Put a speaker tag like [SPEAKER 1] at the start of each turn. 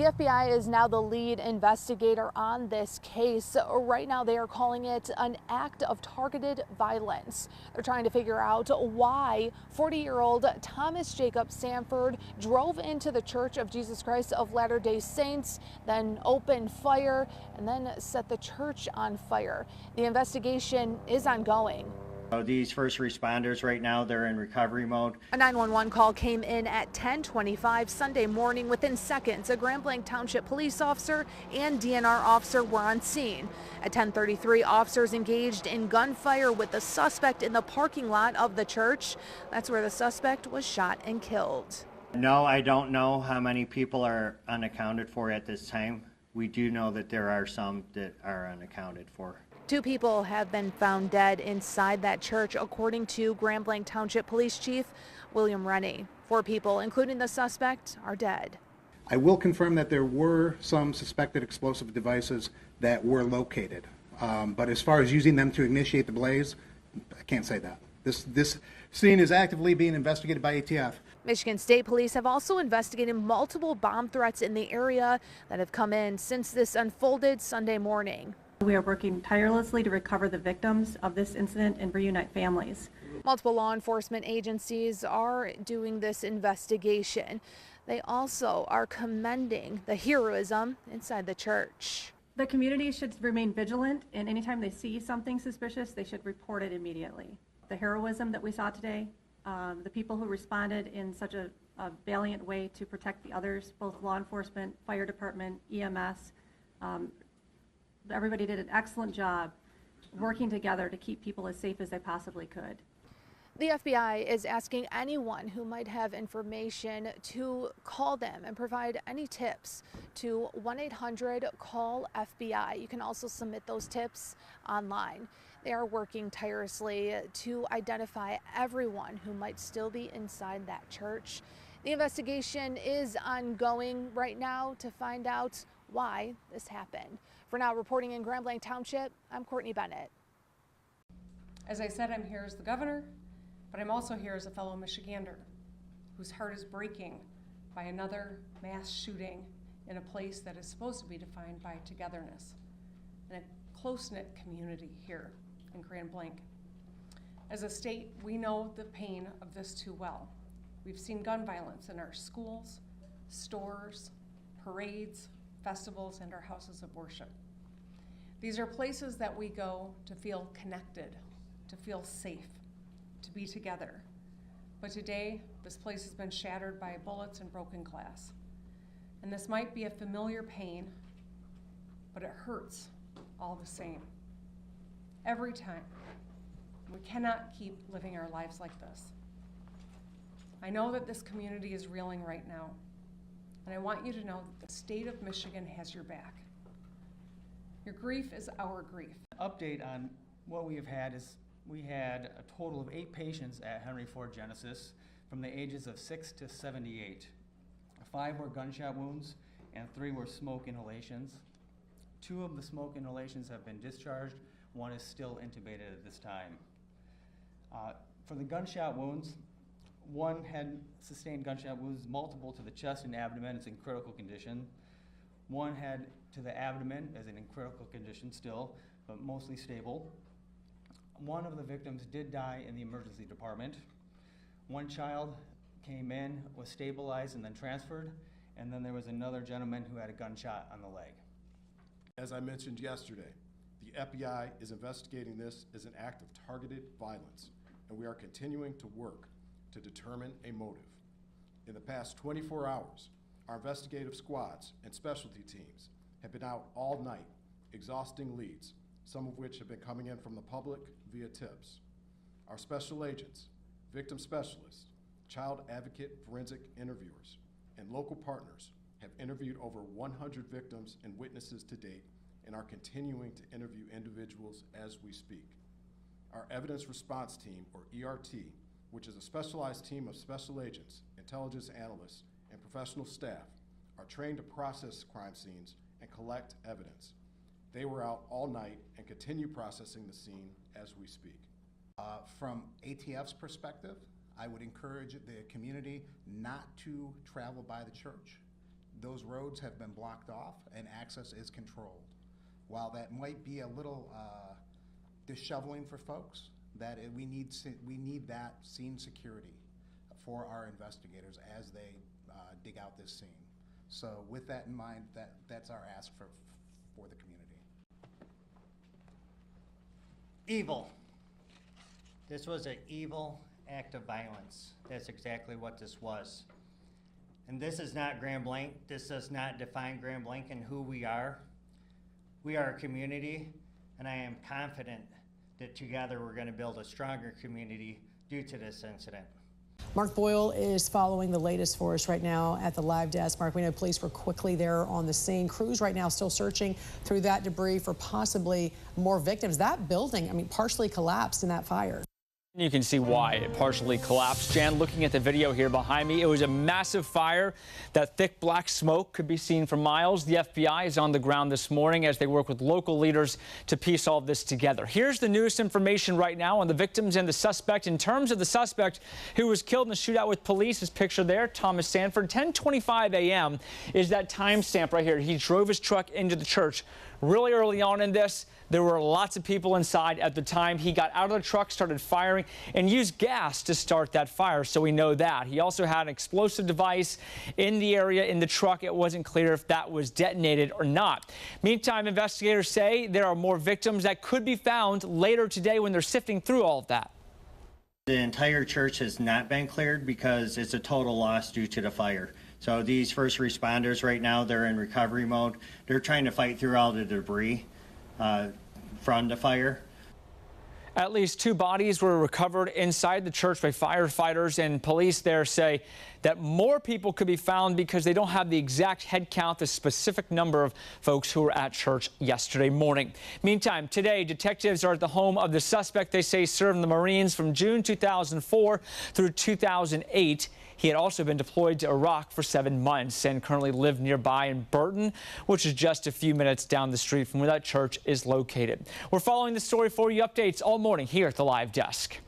[SPEAKER 1] The FBI is now the lead investigator on this case. Right now, they are calling it an act of targeted violence. They're trying to figure out why 40-year-old Thomas Jacob Sanford drove into the Church of Jesus Christ of Latter-day Saints, then opened fire, and then set the church on fire. The investigation is ongoing.
[SPEAKER 2] These first responders right now, they're in recovery mode.
[SPEAKER 1] A 911 call came in at 10:25 Sunday morning. Within seconds, a Grand Blanc Township police officer and DNR officer were on scene. At 10:33, officers engaged in gunfire with the suspect in the parking lot of the church. That's where the suspect was shot and killed.
[SPEAKER 2] No, I don't know how many people are unaccounted for at this time. We do know that there are some that are unaccounted for.
[SPEAKER 1] 2 people have been found dead inside that church, according to Grand Blanc Township Police Chief William Rennie. 4 people, including the suspect, are dead.
[SPEAKER 3] I will confirm that there were some suspected explosive devices that were located. But as far as using them to initiate the blaze, I can't say that. This scene is actively being investigated by ATF.
[SPEAKER 1] Michigan State Police have also investigated multiple bomb threats in the area that have come in since this unfolded Sunday morning.
[SPEAKER 4] We are working tirelessly to recover the victims of this incident and reunite families.
[SPEAKER 1] Multiple law enforcement agencies are doing this investigation. They also are commending the heroism inside the church.
[SPEAKER 4] The community should remain vigilant, and anytime they see something suspicious, they should report it immediately. The heroism that we saw today, the people who responded in such a valiant way to protect the others, both law enforcement, fire department, EMS, everybody did an excellent job working together to keep people as safe as they possibly could.
[SPEAKER 1] The FBI is asking anyone who might have information to call them and provide any tips to 1-800-CALL-FBI. You can also submit those tips online. They are working tirelessly to identify everyone who might still be inside that church. The investigation is ongoing right now to find out why this happened. For now, reporting in Grand Blanc Township, I'm Courtney Bennett.
[SPEAKER 5] As I said, I'm here as the governor, but I'm also here as a fellow Michigander whose heart is breaking by another mass shooting in a place that is supposed to be defined by togetherness and a close-knit community here in Grand Blanc. As a state, we know the pain of this too well. We've seen gun violence in our schools, stores, parades, festivals, and our houses of worship. These are places that we go to feel connected, to feel safe, to be together. But today, this place has been shattered by bullets and broken glass. And this might be a familiar pain, but it hurts all the same. Every time. We cannot keep living our lives like this. I know that this community is reeling right now, and I want you to know that the state of Michigan has your back. Your grief is our grief.
[SPEAKER 6] Update on what we have had is we had a total of 8 patients at Henry Ford Genesis from the ages of 6 to 78. 5 were gunshot wounds and 3 were smoke inhalations. 2 of the smoke inhalations have been discharged. 1 is still intubated at this time. For the gunshot wounds, 1 had sustained gunshot wounds, multiple to the chest and abdomen. It's in critical condition. 1 had to the abdomen, as in critical condition still, but mostly stable. 1 of the victims did die in the emergency department. 1 child came in, was stabilized, and then transferred. And then there was another gentleman who had a gunshot on the leg.
[SPEAKER 7] As I mentioned yesterday, the FBI is investigating this as an act of targeted violence, and we are continuing to work to determine a motive. In the past 24 hours, our investigative squads and specialty teams have been out all night, exhausting leads, some of which have been coming in from the public via tips. Our special agents, victim specialists, child advocate forensic interviewers, and local partners have interviewed over 100 victims and witnesses to date and are continuing to interview individuals as we speak. Our Evidence Response Team, or ERT, which is a specialized team of special agents, intelligence analysts, and professional staff, are trained to process crime scenes and collect evidence. They were out all night and continue processing the scene as we speak.
[SPEAKER 3] From ATF's perspective, I would encourage the community not to travel by the church. those roads have been blocked off and access is controlled. While that might be a little disheveling for folks, we need that scene security for our investigators as they dig out this scene. So with that in mind, that's our ask for the community.
[SPEAKER 2] Evil. This was an evil act of violence. That's exactly what this was. And this is not Grand Blanc. This does not define Grand Blanc and who we are. We are a community, and I am confident that together we're going to build a stronger community due to this incident.
[SPEAKER 8] Mark Boyle is following the latest for us right now at the live desk. Mark, we know police were quickly there on the scene. Crews right now still searching through that debris for possibly more victims. That building, I mean, partially collapsed in that fire.
[SPEAKER 9] You can see why it partially collapsed. Jan, looking at the video here behind me, it was a massive fire. That thick black smoke could be seen for miles. The FBI is on the ground this morning as they work with local leaders to piece all this together. Here's the newest information right now on the victims and the suspect. In terms of the suspect who was killed in the shootout with police, is pictured there, Thomas Sanford. 10:25 a.m. is that timestamp right here. He drove his truck into the church really early on in this. There were lots of people inside at the time. He got out of the truck, started firing, and used gas to start that fire, so we know that. He also had an explosive device in the area in the truck. It wasn't clear if that was detonated or not. Meantime, investigators say there are more victims that could be found later today when they're sifting through all of that.
[SPEAKER 2] The entire church has not been cleared because it's a total loss due to the fire. So these first responders right now, they're in recovery mode. They're trying to fight through all the debris from the fire.
[SPEAKER 9] At least 2 bodies were recovered inside the church by firefighters, and police there say that more people could be found because they don't have the exact head count, the specific number of folks who were at church yesterday morning. Meantime, today, detectives are at the home of the suspect they say served in the Marines from June 2004 through 2008. He had also been deployed to Iraq for 7 months and currently lived nearby in Burton, which is just a few minutes down the street from where that church is located. We're following the story for you. Updates all morning here at the live desk.